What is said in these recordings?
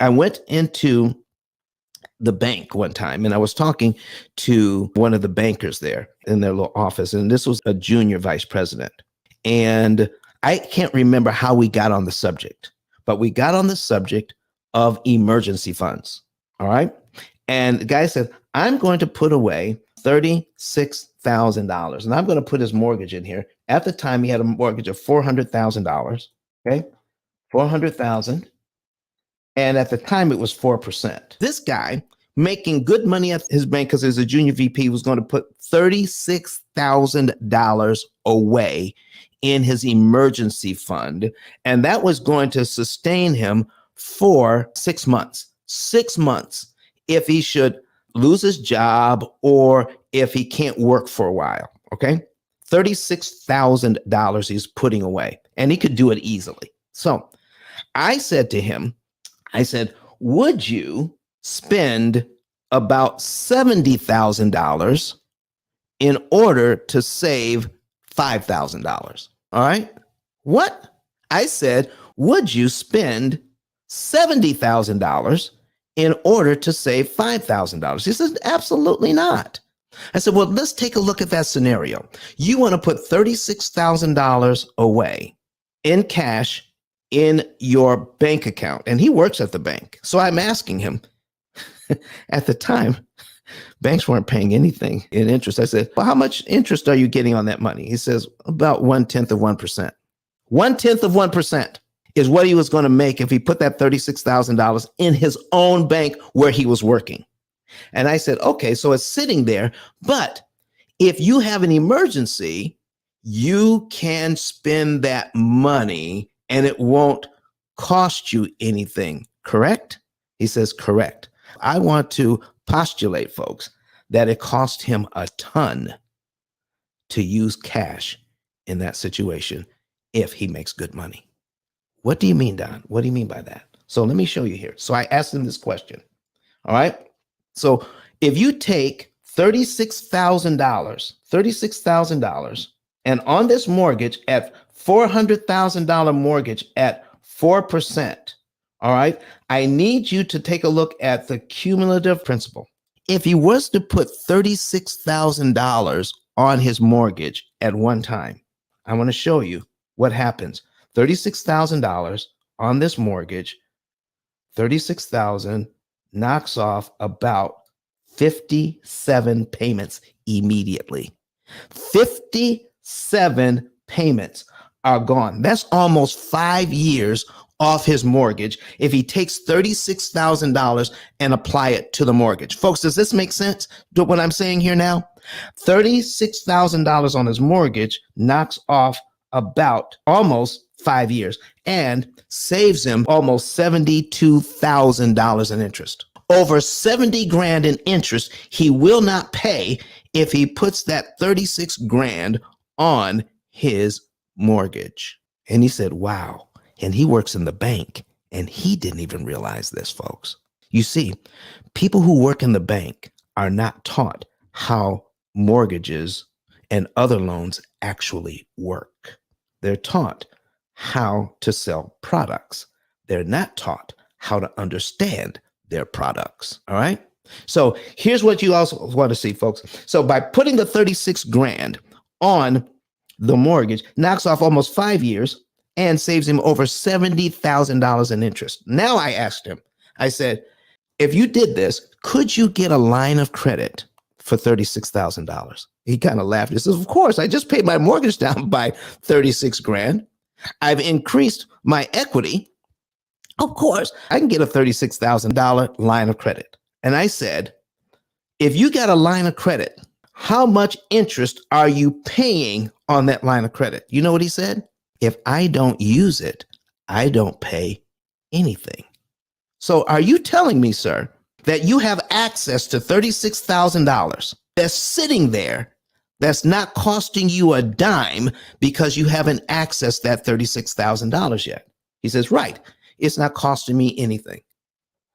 I went into the bank one time and I was talking to one of the bankers there in their little office. And this was a junior vice president. And I can't remember how we got on the subject, but we got on the subject of emergency funds. All right. And the guy said, I'm going to put away $36,000 and I'm going to put his mortgage in here. At the time, he had a mortgage of $400,000. Okay. 400,000. And at the time, it was 4%. This guy making good money at his bank because he's a junior VP was going to put $36,000 away in his emergency fund. And that was going to sustain him for 6 months. 6 months if he should lose his job or if he can't work for a while. Okay. $36,000 he's putting away and he could do it easily. So I said to him, I said, would you spend about $70,000 in order to save $5,000? All right. What? I said, would you spend $70,000 in order to save $5,000? He said, absolutely not. I said, well, let's take a look at that scenario. You want to put $36,000 away in cash in your bank account. And he works at the bank. So I'm asking him at the time, banks weren't paying anything in interest. I said, well, how much interest are you getting on that money? He says, about 1/10 of 1%. 1/10 of 1% is what he was going to make if he put that $36,000 in his own bank where he was working. And I said, okay, so it's sitting there. But if you have an emergency, you can spend that money and it won't cost you anything, correct? He says, correct. I want to postulate, folks, that it cost him a ton to use cash in that situation if he makes good money. What do you mean, Don? What do you mean by that? So let me show you here. So I asked him this question. All right. So if you take $36,000, and on this mortgage at $400,000 mortgage at 4%. All right. I need you to take a look at the cumulative principal. If he was to put $36,000 on his mortgage at one time, I want to show you what happens. $36,000 on this mortgage, 36,000 knocks off about 57 payments immediately. 57 payments are gone. That's almost 5 years off his mortgage if he takes $36,000 and apply it to the mortgage. Folks, does this make sense to what I'm saying here now? $36,000 on his mortgage knocks off about almost 5 years and saves him almost $72,000 in interest. Over 70 grand in interest he will not pay if he puts that 36 grand on his mortgage. And he said, wow. And he works in the bank and he didn't even realize this, folks. You see, people who work in the bank are not taught how mortgages and other loans actually work. They're taught how to sell products. They're not taught how to understand their products. All right. So here's what you also want to see, folks. So by putting the 36 grand on the mortgage, knocks off almost 5 years and saves him over $70,000 in interest. Now I asked him, I said, if you did this, could you get a line of credit for $36,000? He kind of laughed. He says, of course, I just paid my mortgage down by 36 grand. I've increased my equity. Of course, I can get a $36,000 line of credit. And I said, if you got a line of credit, how much interest are you paying on that line of credit? You know what he said? If I don't use it, I don't pay anything. So are you telling me, sir, that you have access to $36,000 that's sitting there that's not costing you a dime because you haven't accessed that $36,000 yet? He says, right. It's not costing me anything.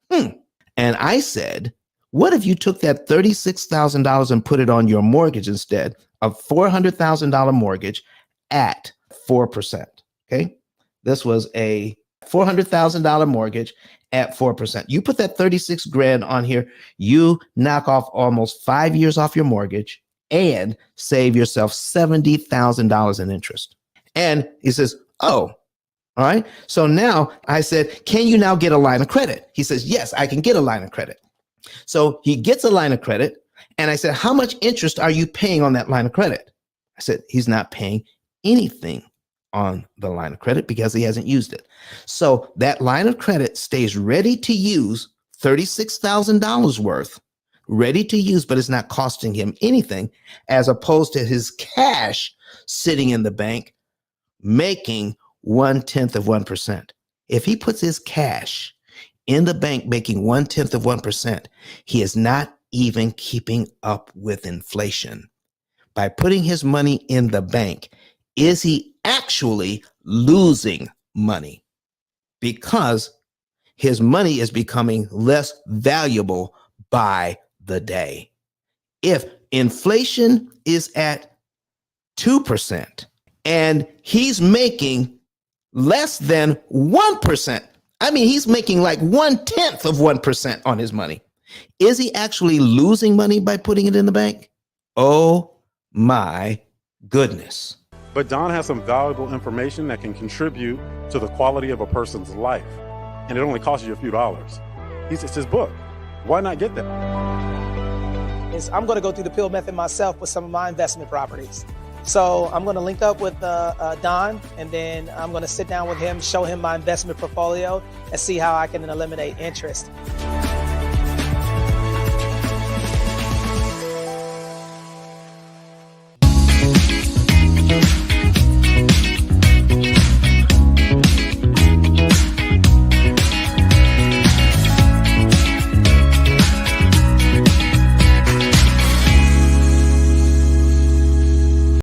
And I said, what if you took that $36,000 and put it on your mortgage instead of $400,000 mortgage at 4%? Okay. This was a $400,000 mortgage at 4%. You put that 36 grand on here, you knock off almost 5 years off your mortgage and save yourself $70,000 in interest. And he says, oh, all right. So now I said, can you now get a line of credit? He says, yes, I can get a line of credit. So he gets a line of credit. And I said, how much interest are you paying on that line of credit? I said, he's not paying anything on the line of credit because he hasn't used it. So that line of credit stays ready to use, $36,000 worth, ready to use, but it's not costing him anything, as opposed to his cash sitting in the bank making 0.1%. If he puts his cash in the bank making 0.1%, he is not even keeping up with inflation. By putting his money in the bank, is he actually losing money? Because his money is becoming less valuable by the day. If inflation is at 2% and he's making less than 1%, I mean, he's making like 0.1% on his money. Is he actually losing money by putting it in the bank? Oh my goodness. But Don has some valuable information that can contribute to the quality of a person's life. And it only costs you a few dollars. It's his book. Why not get that? I'm going to go through the P.I.L.L method myself with some of my investment properties. So I'm going to link up with Don, and then I'm going to sit down with him, show him my investment portfolio, and see how I can eliminate interest.